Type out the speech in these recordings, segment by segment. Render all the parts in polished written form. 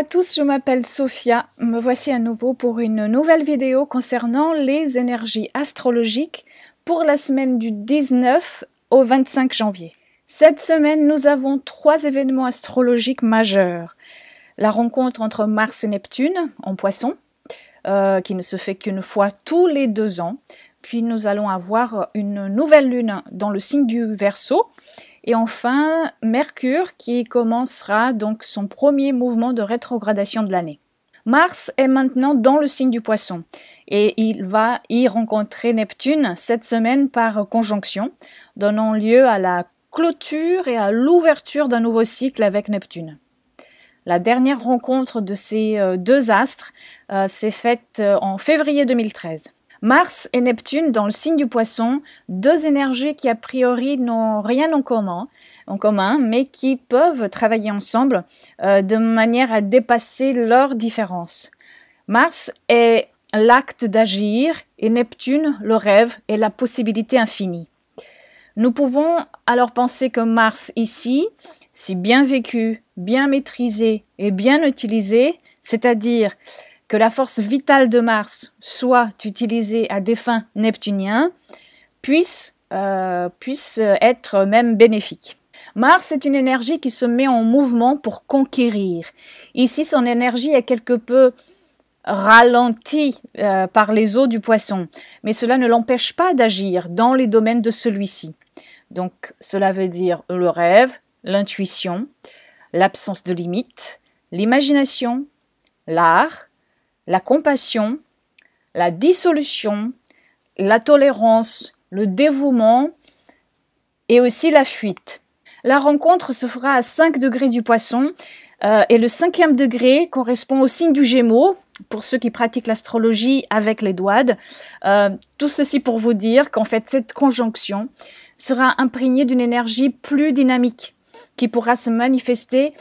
à tous, je m'appelle Sophia. Me voici à nouveau pour une nouvelle vidéo concernant les énergies astrologiques pour la semaine du 19 au 25 janvier. Cette semaine, nous avons 3 événements astrologiques majeurs. La rencontre entre Mars et Neptune en Poisson, qui ne se fait qu'une fois tous les 2 ans. Puis nous allons avoir une nouvelle lune dans le signe du Verseau. Et enfin, Mercure qui commencera donc son premier mouvement de rétrogradation de l'année. Mars est maintenant dans le signe du Poisson et il va y rencontrer Neptune cette semaine par conjonction, donnant lieu à la clôture et à l'ouverture d'un nouveau cycle avec Neptune. La dernière rencontre de ces 2 astres s'est faite en février 2013. Mars et Neptune dans le signe du Poisson, 2 énergies qui a priori n'ont rien en commun, mais qui peuvent travailler ensemble de manière à dépasser leurs différences. Mars est l'acte d'agir et Neptune le rêve et la possibilité infinie. Nous pouvons alors penser que Mars ici, si bien vécu, bien maîtrisé et bien utilisé, c'est-à-dire que la force vitale de Mars soit utilisée à des fins neptuniens, puisse être même bénéfique. Mars est une énergie qui se met en mouvement pour conquérir. Ici, son énergie est quelque peu ralentie par les eaux du Poisson, mais cela ne l'empêche pas d'agir dans les domaines de celui-ci. Donc, cela veut dire le rêve, l'intuition, l'absence de limites, l'imagination, l'art, la compassion, la dissolution, la tolérance, le dévouement et aussi la fuite. La rencontre se fera à 5 degrés du Poisson et le 5e degré correspond au signe du Gémeaux, pour ceux qui pratiquent l'astrologie avec les Doides. Tout ceci pour vous dire qu'en fait cette conjonction sera imprégnée d'une énergie plus dynamique qui pourra se manifester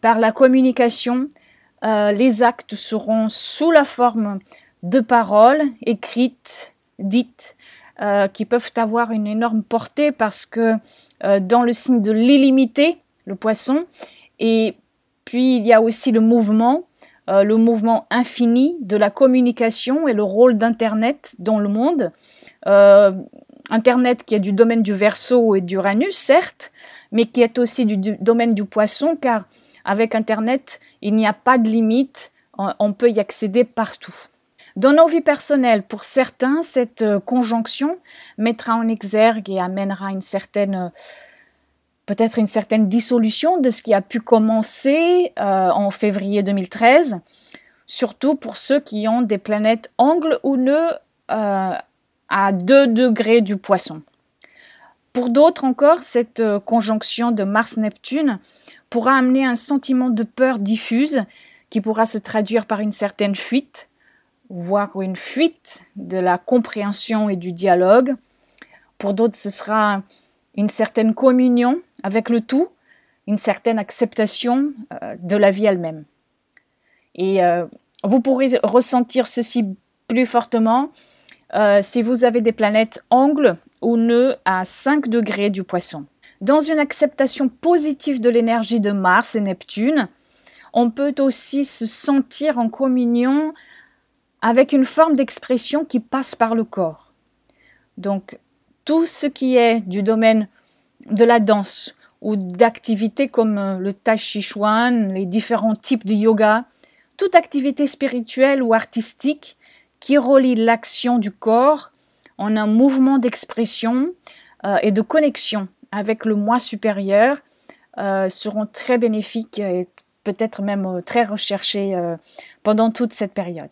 par la communication. Les actes seront sous la forme de paroles écrites, dites, qui peuvent avoir une énorme portée parce que dans le signe de l'illimité, le Poisson, et puis il y a aussi le mouvement infini de la communication et le rôle d'Internet dans le monde. Internet qui est du domaine du Verseau et d'Uranus, certes, mais qui est aussi du domaine du Poisson, car avec Internet, il n'y a pas de limite, on peut y accéder partout. Dans nos vies personnelles, pour certains, cette conjonction mettra en exergue et amènera peut-être une certaine dissolution de ce qui a pu commencer en février 2013, surtout pour ceux qui ont des planètes angles ou nœuds à 2 degrés du Poisson. Pour d'autres encore, cette conjonction de Mars-Neptune pourra amener un sentiment de peur diffuse qui pourra se traduire par une certaine fuite, voire une fuite de la compréhension et du dialogue. Pour d'autres, ce sera une certaine communion avec le tout, une certaine acceptation de la vie elle-même. Et vous pourrez ressentir ceci plus fortement si vous avez des planètes angles ou nœuds à 5 degrés du Poisson. Dans une acceptation positive de l'énergie de Mars et Neptune, on peut aussi se sentir en communion avec une forme d'expression qui passe par le corps. Donc, tout ce qui est du domaine de la danse ou d'activités comme le Tai Chi Chuan, les différents types de yoga, toute activité spirituelle ou artistique qui relie l'action du corps en un mouvement d'expression et de connexion avec le moi supérieur seront très bénéfiques et peut-être même très recherchés pendant toute cette période.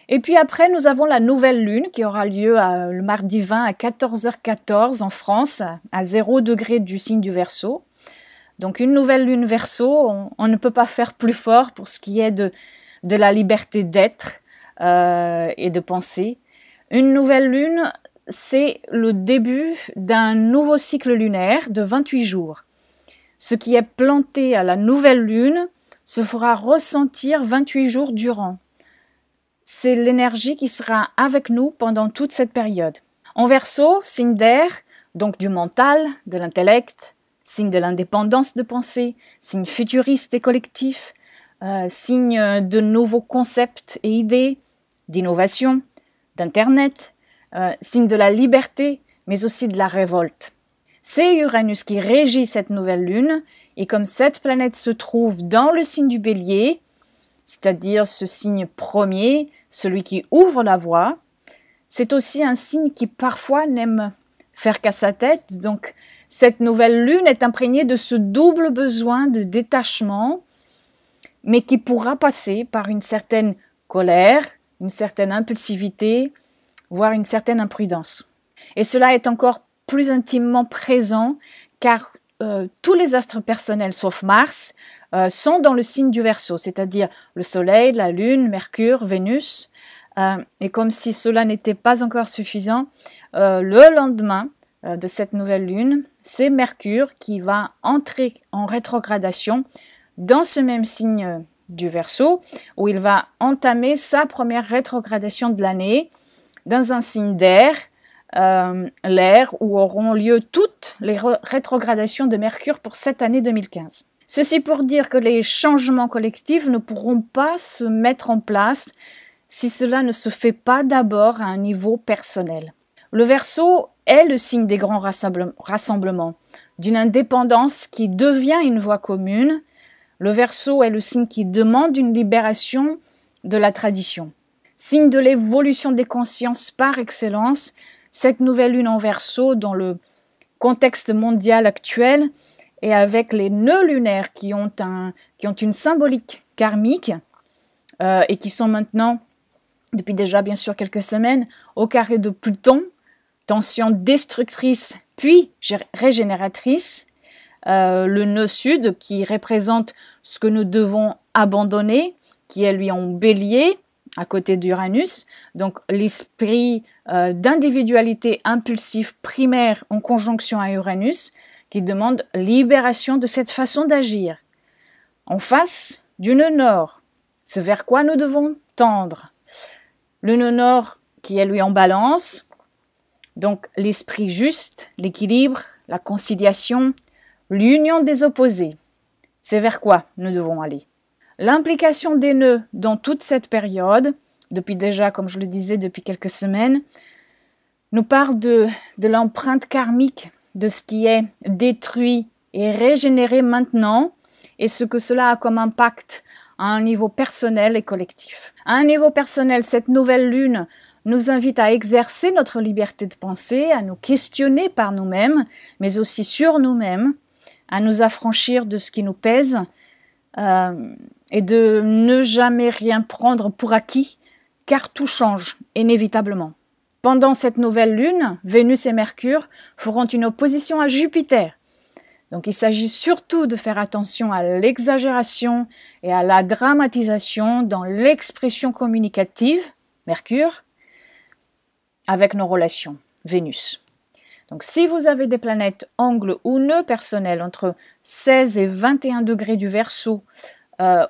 Et puis après, nous avons la nouvelle lune qui aura lieu le mardi 20 à 14h14 en France, à 0 degré du signe du Verseau. Donc une nouvelle lune Verseau, on ne peut pas faire plus fort pour ce qui est de la liberté d'être et de penser. Une nouvelle lune, c'est le début d'un nouveau cycle lunaire de 28 jours. Ce qui est planté à la nouvelle lune se fera ressentir 28 jours durant. C'est l'énergie qui sera avec nous pendant toute cette période. En Verseau, signe d'air, donc du mental, de l'intellect, signe de l'indépendance de pensée, signe futuriste et collectif, signe de nouveaux concepts et idées, d'innovation, d'Internet, signe de la liberté, mais aussi de la révolte. C'est Uranus qui régit cette nouvelle lune, et comme cette planète se trouve dans le signe du Bélier, c'est-à-dire ce signe premier, celui qui ouvre la voie, c'est aussi un signe qui parfois n'aime faire qu'à sa tête. Donc cette nouvelle lune est imprégnée de ce double besoin de détachement, mais qui pourra passer par une certaine colère, une certaine impulsivité, voire une certaine imprudence. Et cela est encore plus intimement présent car tous les astres personnels sauf Mars sont dans le signe du Verseau, c'est-à-dire le Soleil, la Lune, Mercure, Vénus. Et comme si cela n'était pas encore suffisant, le lendemain de cette nouvelle lune, c'est Mercure qui va entrer en rétrogradation dans ce même signe du Verseau, où il va entamer sa première rétrogradation de l'année dans un signe d'air, l'air où auront lieu toutes les rétrogradations de Mercure pour cette année 2015. Ceci pour dire que les changements collectifs ne pourront pas se mettre en place si cela ne se fait pas d'abord à un niveau personnel. Le Verseau est le signe des grands rassemblements, d'une indépendance qui devient une voie commune. Le Verseau est le signe qui demande une libération de la tradition. Signe de l'évolution des consciences par excellence, cette nouvelle lune en Verseau, dans le contexte mondial actuel, et avec les nœuds lunaires qui ont une symbolique karmique et qui sont maintenant, depuis déjà bien sûr quelques semaines, au carré de Pluton, tension destructrice puis régénératrice, le nœud sud qui représente ce que nous devons abandonner, qui est lui en Bélier, à côté d'Uranus, donc l'esprit d'individualité impulsive primaire en conjonction à Uranus, qui demande libération de cette façon d'agir. En face du nœud nord, ce vers quoi nous devons tendre. Le nœud nord qui est lui en Balance, donc l'esprit juste, l'équilibre, la conciliation, l'union des opposés. C'est vers quoi nous devons aller. L'implication des nœuds dans toute cette période, depuis déjà, comme je le disais, depuis quelques semaines, nous parle de l'empreinte karmique, de ce qui est détruit et régénéré maintenant, et ce que cela a comme impact à un niveau personnel et collectif. À un niveau personnel, cette nouvelle lune nous invite à exercer notre liberté de penser, à nous questionner par nous-mêmes, mais aussi sur nous-mêmes, à nous affranchir de ce qui nous pèse, et de ne jamais rien prendre pour acquis, car tout change inévitablement. Pendant cette nouvelle lune, Vénus et Mercure feront une opposition à Jupiter. Donc il s'agit surtout de faire attention à l'exagération et à la dramatisation dans l'expression communicative, Mercure, avec nos relations, Vénus. Donc si vous avez des planètes angles ou nœuds personnels entre 16 et 21 degrés du Verseau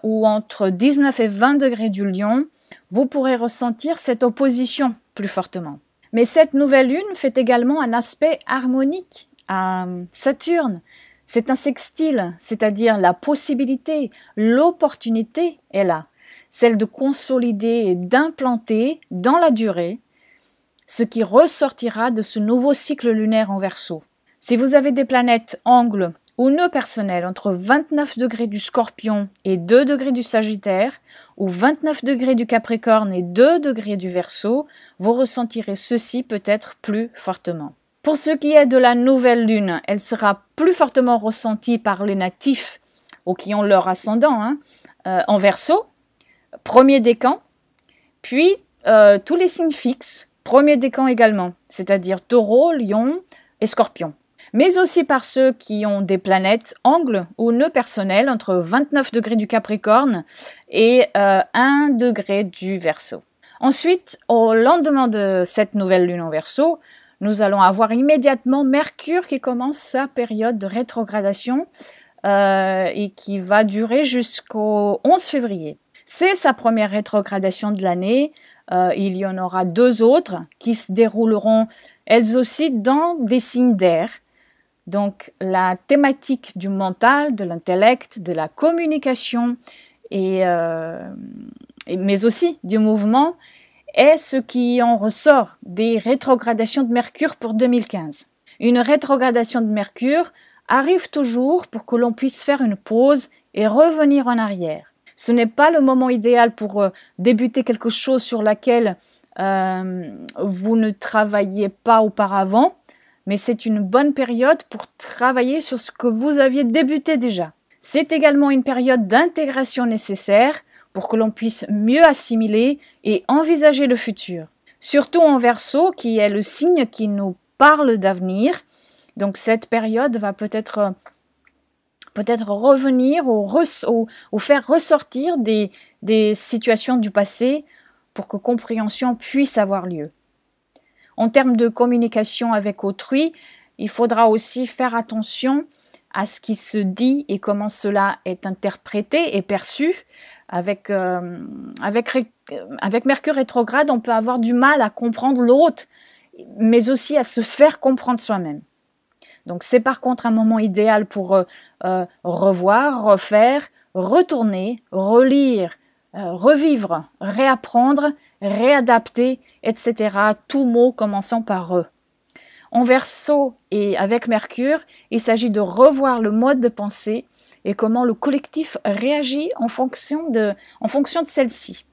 ou entre 19 et 20 degrés du Lion, vous pourrez ressentir cette opposition plus fortement. Mais cette nouvelle lune fait également un aspect harmonique à Saturne. C'est un sextile, c'est-à-dire la possibilité, l'opportunité est là, celle de consolider et d'implanter dans la durée ce qui ressortira de ce nouveau cycle lunaire en Verseau. Si vous avez des planètes angles ou nœuds personnels entre 29 degrés du Scorpion et 2 degrés du Sagittaire, ou 29 degrés du Capricorne et 2 degrés du Verseau, vous ressentirez ceci peut-être plus fortement. Pour ce qui est de la nouvelle lune, elle sera plus fortement ressentie par les natifs ou qui ont leur ascendant en Verseau, premier décan, puis tous les signes fixes, premier décan également, c'est-à-dire Taureau, Lion et Scorpion. Mais aussi par ceux qui ont des planètes angles ou nœuds personnels entre 29 degrés du Capricorne et 1 degré du Verseau. Ensuite, au lendemain de cette nouvelle lune en Verseau, nous allons avoir immédiatement Mercure qui commence sa période de rétrogradation et qui va durer jusqu'au 11 février. C'est sa première rétrogradation de l'année. Il y en aura 2 autres qui se dérouleront elles aussi dans des signes d'air. Donc la thématique du mental, de l'intellect, de la communication mais aussi du mouvement, est ce qui en ressort des rétrogradations de Mercure pour 2015. Une rétrogradation de Mercure arrive toujours pour que l'on puisse faire une pause et revenir en arrière. Ce n'est pas le moment idéal pour débuter quelque chose sur laquelle vous ne travailliez pas auparavant, mais c'est une bonne période pour travailler sur ce que vous aviez débuté déjà. C'est également une période d'intégration nécessaire pour que l'on puisse mieux assimiler et envisager le futur. Surtout en Verseau, qui est le signe qui nous parle d'avenir. Donc cette période va peut-être revenir ou faire ressortir des situations du passé pour que compréhension puisse avoir lieu. En termes de communication avec autrui, il faudra aussi faire attention à ce qui se dit et comment cela est interprété et perçu. Avec Mercure rétrograde, on peut avoir du mal à comprendre l'autre, mais aussi à se faire comprendre soi-même. Donc c'est par contre un moment idéal pour revoir, refaire, retourner, relire, revivre, réapprendre, réadapter, etc. Tout mot commençant par eux. En Verseau et avec Mercure, il s'agit de revoir le mode de pensée et comment le collectif réagit en fonction de celle-ci.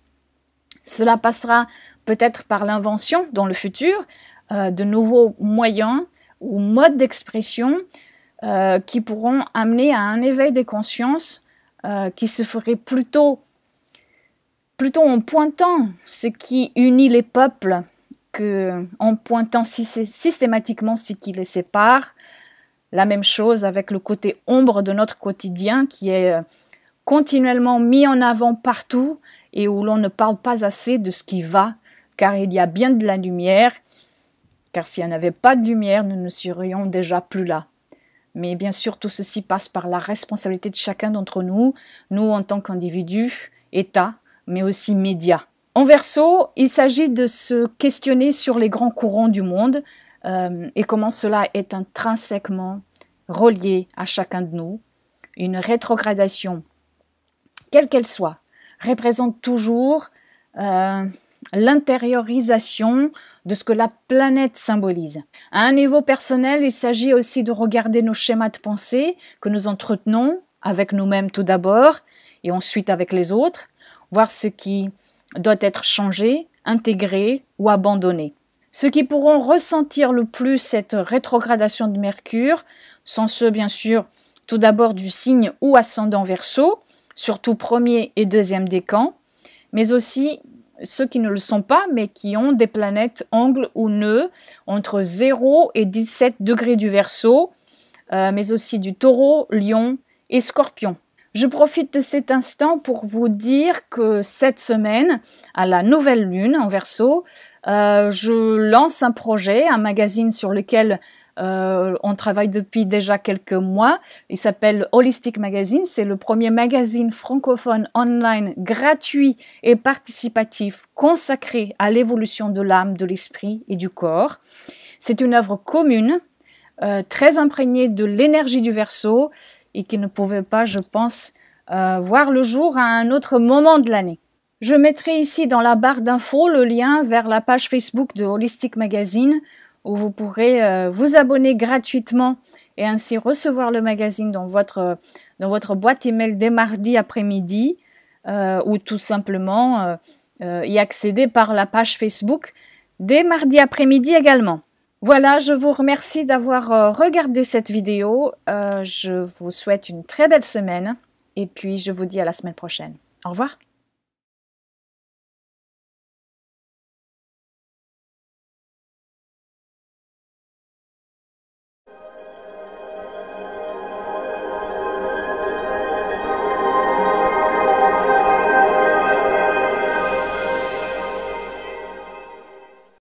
Cela passera peut-être par l'invention dans le futur de nouveaux moyens ou modes d'expression qui pourront amener à un éveil des consciences qui se ferait plutôt en pointant ce qui unit les peuples qu'en pointant systématiquement ce qui les sépare. La même chose avec le côté ombre de notre quotidien qui est continuellement mis en avant partout et où l'on ne parle pas assez de ce qui va, car il y a bien de la lumière, car s'il n'y en avait pas de lumière, nous ne serions déjà plus là. Mais bien sûr, tout ceci passe par la responsabilité de chacun d'entre nous, nous en tant qu'individus, État, mais aussi médias. En Verseau, il s'agit de se questionner sur les grands courants du monde et comment cela est intrinsèquement relié à chacun de nous. Une rétrogradation, quelle qu'elle soit, représente toujours l'intériorisation de ce que la planète symbolise. À un niveau personnel, il s'agit aussi de regarder nos schémas de pensée que nous entretenons avec nous-mêmes tout d'abord et ensuite avec les autres, voir ce qui doit être changé, intégré ou abandonné. Ceux qui pourront ressentir le plus cette rétrogradation de Mercure sont ceux, bien sûr, tout d'abord du signe ou ascendant Verseau, surtout premier et deuxième décan, mais aussi ceux qui ne le sont pas, mais qui ont des planètes angles ou nœuds entre 0 et 17 degrés du Verseau, mais aussi du Taureau, Lion et Scorpion. Je profite de cet instant pour vous dire que cette semaine, à la nouvelle lune en Verseau, je lance un projet, un magazine sur lequel on travaille depuis déjà quelques mois. Il s'appelle Holistic Magazine. C'est le premier magazine francophone online gratuit et participatif consacré à l'évolution de l'âme, de l'esprit et du corps. C'est une œuvre commune, très imprégnée de l'énergie du Verseau et qui ne pouvait pas, je pense, voir le jour à un autre moment de l'année. Je mettrai ici dans la barre d'infos le lien vers la page Facebook de Holistic Magazine où vous pourrez vous abonner gratuitement et ainsi recevoir le magazine dans votre boîte email dès mardi après-midi ou tout simplement y accéder par la page Facebook dès mardi après-midi également. Voilà, je vous remercie d'avoir regardé cette vidéo. Je vous souhaite une très belle semaine et puis je vous dis à la semaine prochaine. Au revoir.